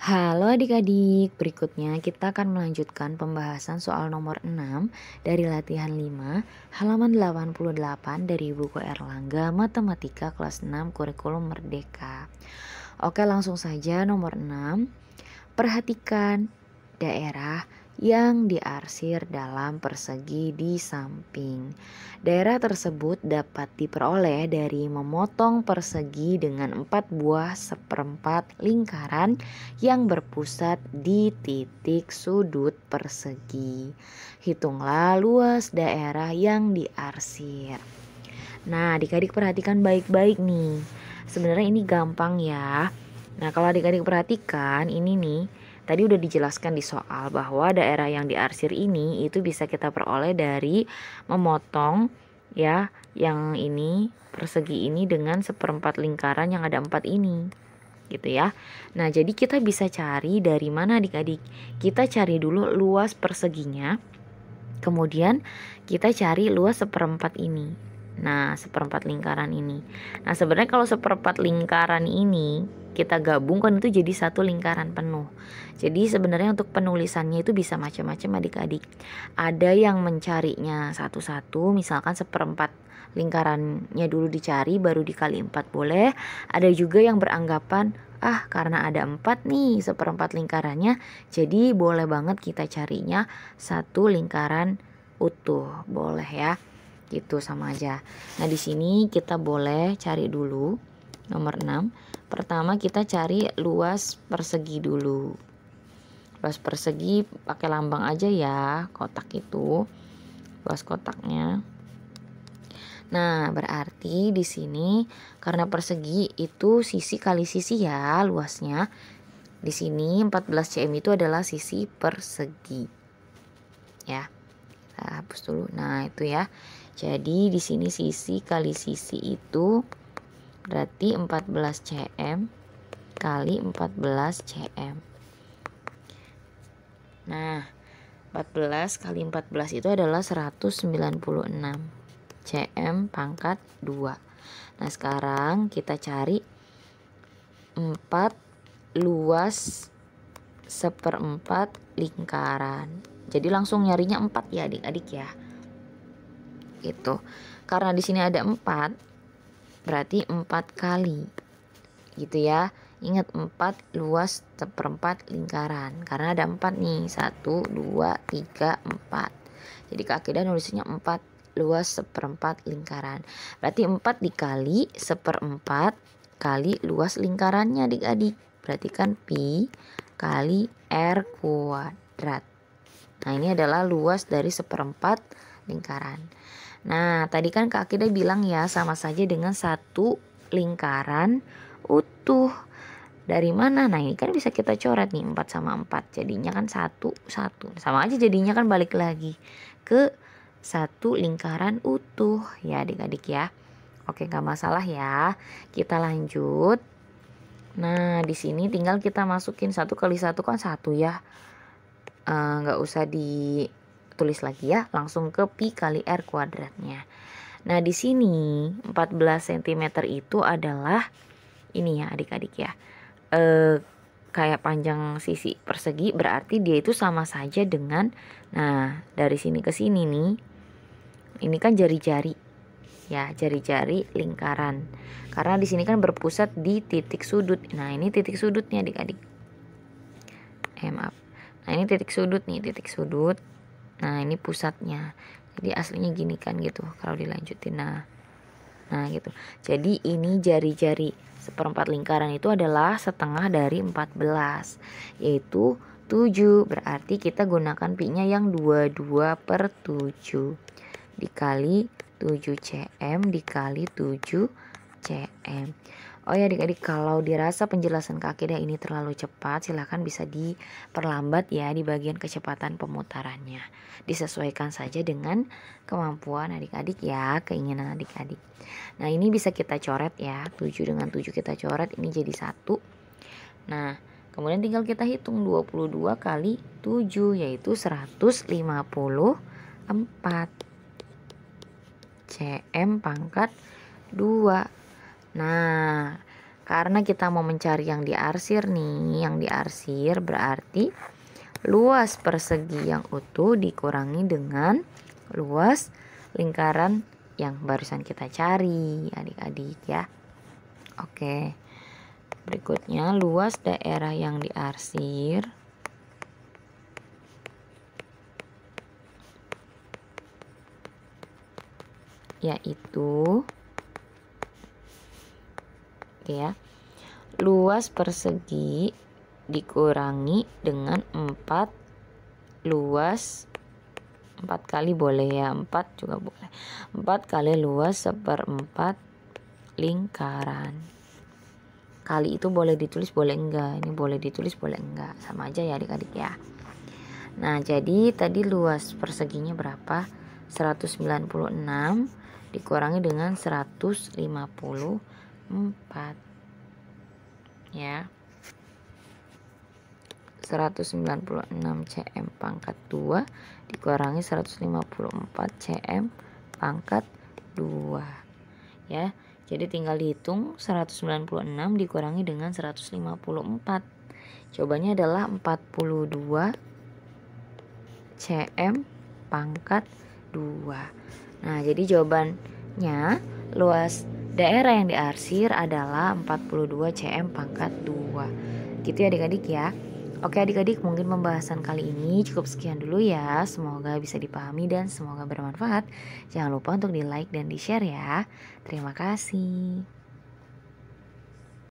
Halo adik-adik, berikutnya kita akan melanjutkan pembahasan soal nomor 6 dari latihan 5 halaman 88 dari buku Erlangga Matematika kelas 6 Kurikulum Merdeka. Oke, langsung saja nomor 6. Perhatikan daerah yang diarsir dalam persegi di samping. Daerah tersebut dapat diperoleh dari memotong persegi dengan 4 buah seperempat lingkaran yang berpusat di titik sudut persegi. Hitunglah luas daerah yang diarsir. Nah, adik-adik perhatikan baik-baik nih. Sebenarnya ini gampang ya. Nah, kalau adik-adik perhatikan ini nih, tadi udah dijelaskan di soal bahwa daerah yang diarsir ini itu bisa kita peroleh dari memotong ya, yang ini persegi ini dengan seperempat lingkaran yang ada 4 ini. Gitu ya. Nah, jadi kita bisa cari dari mana adik-adik? Kita cari dulu luas perseginya. Kemudian kita cari luas seperempat ini. Nah, seperempat lingkaran ini. Nah, sebenarnya kalau seperempat lingkaran ini kita gabungkan itu jadi satu lingkaran penuh. Jadi sebenarnya untuk penulisannya itu bisa macam-macam adik-adik. Ada yang mencarinya satu-satu, misalkan seperempat lingkarannya dulu dicari baru dikali 4 boleh. Ada juga yang beranggapan karena ada 4 nih seperempat lingkarannya, jadi boleh banget kita carinya satu lingkaran utuh, boleh ya. Gitu sama aja. Nah, di sini kita boleh cari dulu nomor 6. Pertama kita cari luas persegi dulu. Luas persegi pakai lambang aja ya, kotak itu. Luas kotaknya. Nah, berarti di sini karena persegi itu sisi kali sisi ya luasnya. Di sini 14 cm itu adalah sisi persegi. Ya. Kita hapus dulu. Nah, itu ya. Jadi di sini sisi kali sisi itu berarti 14 cm kali 14 cm. Nah, 14 kali 14 itu adalah 196 cm pangkat 2. Nah, sekarang kita cari 4 luas seperempat lingkaran. Jadi langsung nyarinya 4 ya adik-adik ya. Gitu. Karena di sini ada 4, berarti 4 kali. Gitu ya. Ingat 4 luas seperempat lingkaran. Karena ada 4 nih. 1, 2, 3, 4. Jadi Kak Akidah nulisnya 4 luas seperempat lingkaran. Berarti 4 dikali seperempat kali luas lingkarannya adik-adik. Berarti kan pi kali r kuadrat. Nah, ini adalah luas dari seperempat lingkaran. Nah, tadi kan Kak Akidah bilang ya sama saja dengan satu lingkaran utuh. Dari mana? Nah, ini kan bisa kita coret nih 4 sama 4. Jadinya kan 1, 1. Sama aja jadinya kan balik lagi ke satu lingkaran utuh ya adik-adik ya. Oke, gak masalah ya. Kita lanjut. Nah, di sini tinggal kita masukin 1 kali 1 kan 1 ya. Gak usah ditulis lagi ya, langsung ke pi kali r kuadratnya. Nah, di sini 14 cm itu adalah ini ya adik-adik ya, kayak panjang sisi persegi, berarti dia itu sama saja dengan, nah dari sini ke sini nih, ini kan jari-jari ya, jari-jari lingkaran, karena di sini kan berpusat di titik sudut. Nah, ini titik sudutnya adik-adik. Maaf. Nah, ini titik sudut nih, titik sudut. Nah, ini pusatnya. Jadi aslinya gini kan gitu kalau dilanjutin. Nah gitu. Jadi ini jari-jari seperempat lingkaran itu adalah setengah dari 14, yaitu 7. Berarti kita gunakan pi-nya yang 22/7 dikali 7 cm dikali 7 cm. Oh ya adik-adik, kalau dirasa penjelasan Kak Akidah ini terlalu cepat, silahkan bisa diperlambat ya di bagian kecepatan pemutarannya. Disesuaikan saja dengan kemampuan adik-adik ya, keinginan adik-adik. Nah, ini bisa kita coret ya, 7 dengan 7 kita coret, ini jadi 1. Nah, kemudian tinggal kita hitung 22 kali 7, yaitu 154 cm pangkat 2. Nah, Karena kita mau mencari yang diarsir nih, yang diarsir berarti luas persegi yang utuh dikurangi dengan luas lingkaran yang barusan kita cari, adik-adik ya. Oke. Berikutnya luas daerah yang diarsir yaitu ya, luas persegi dikurangi dengan 4 luas 4 kali boleh ya, 4 juga boleh, 4 kali luas 1/4 lingkaran. Kali itu boleh ditulis boleh enggak, ini boleh ditulis boleh enggak, sama aja ya adik-adik ya. Nah jadi tadi luas perseginya berapa? 196 dikurangi dengan 154 ya, 196 cm pangkat 2 dikurangi 154 cm pangkat 2 ya. Jadi tinggal dihitung 196 dikurangi dengan 154. Jawabannya adalah 42 cm pangkat 2. Nah, jadi jawabannya luas daerah yang diarsir adalah 42 cm pangkat 2. Gitu ya adik-adik ya. Oke adik-adik, mungkin pembahasan kali ini cukup sekian dulu ya. Semoga bisa dipahami dan semoga bermanfaat. Jangan lupa untuk di like dan di share ya. Terima kasih.